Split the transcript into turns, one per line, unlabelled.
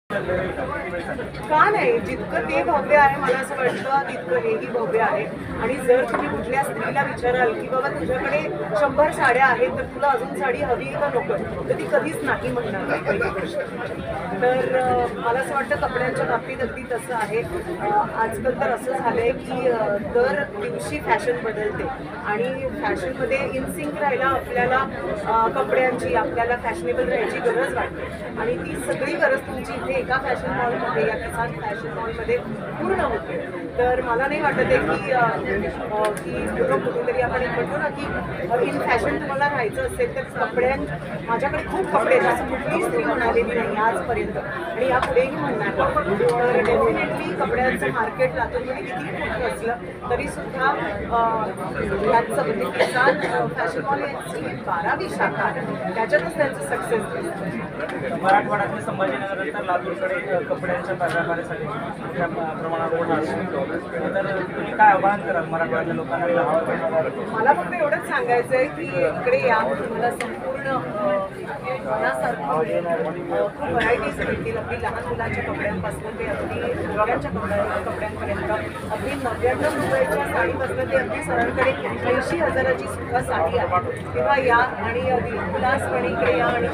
का नाही, जितकं ते भव्य आहे मला असं वाटतं तितकं हेही भव्य आहे. आणि जर तुम्ही कुठल्या स्त्रीला विचाराल की बाबा तुझ्याकडे 100 साड्या आहेत तर तुला अजून साडी हवी का नको, तर ती कधीच नाही म्हणणार नाही पहिली गोष्ट. तर मला असं वाटतं कपड्यांच्या बाबतीत अगदी तसं आहे. आजकाल तर असं झालं आहे की दर दिवशी फॅशन बदलते आणि फॅशनमध्ये इन सिंक राहायला आपल्याला कपड्यांची आपल्याला फॅशनेबल राहायची गरज वाटते आणि ती सगळी गरज तुमची इथे एका फॅशन मॉलमध्ये या किसान फॅशन मॉलमध्ये पूर्ण होते. तर मला नाही वाटत आहे की कुठेतरी आपण म्हणतो ना की इन फॅशन तुम्हाला राहायचं असेल तर माझ्याकडे खूप कपडे आहेत असं कुठलीही स्त्री म्हणालेली नाही आजपर्यंत आणि यापुढेही म्हणणार. तर डेफिनेटली कपड्यांचं मार्केट लातूरमध्ये किती मोठं असलं तरीसुद्धा याचं म्हणजे किसान फॅशन मॉल यांची 12वी शाखा आहे, त्याच्यातच त्यांचं सक्सेस दिसतं.
मराठवाड्यातील संभाजीनगर तर लातूरकडे कपड्यांच्या व्यापारासाठी मोठ्या प्रमाणात मोठा असतो. तर तुम्ही काय आवाहन कराल मराठवाड्यातल्या लोकांना?
मला फक्त एवढंच सांगायचं आहे की इकडे या तुम्हाला संपूर्ण मनासारखं खूप व्हरायटीज मिळतील. अगदी लहान मुलांच्या कपड्यांपासून ते अगदी मोठ्यांच्या कपड्यांपर्यंत अगदी 99 रुपयाच्या साडीपासून ते अगदी सरांकडे 80,000ची सुद्धा साडी आहे. तेव्हा या आणि अगदी उल्हासपणे इकडे या आणि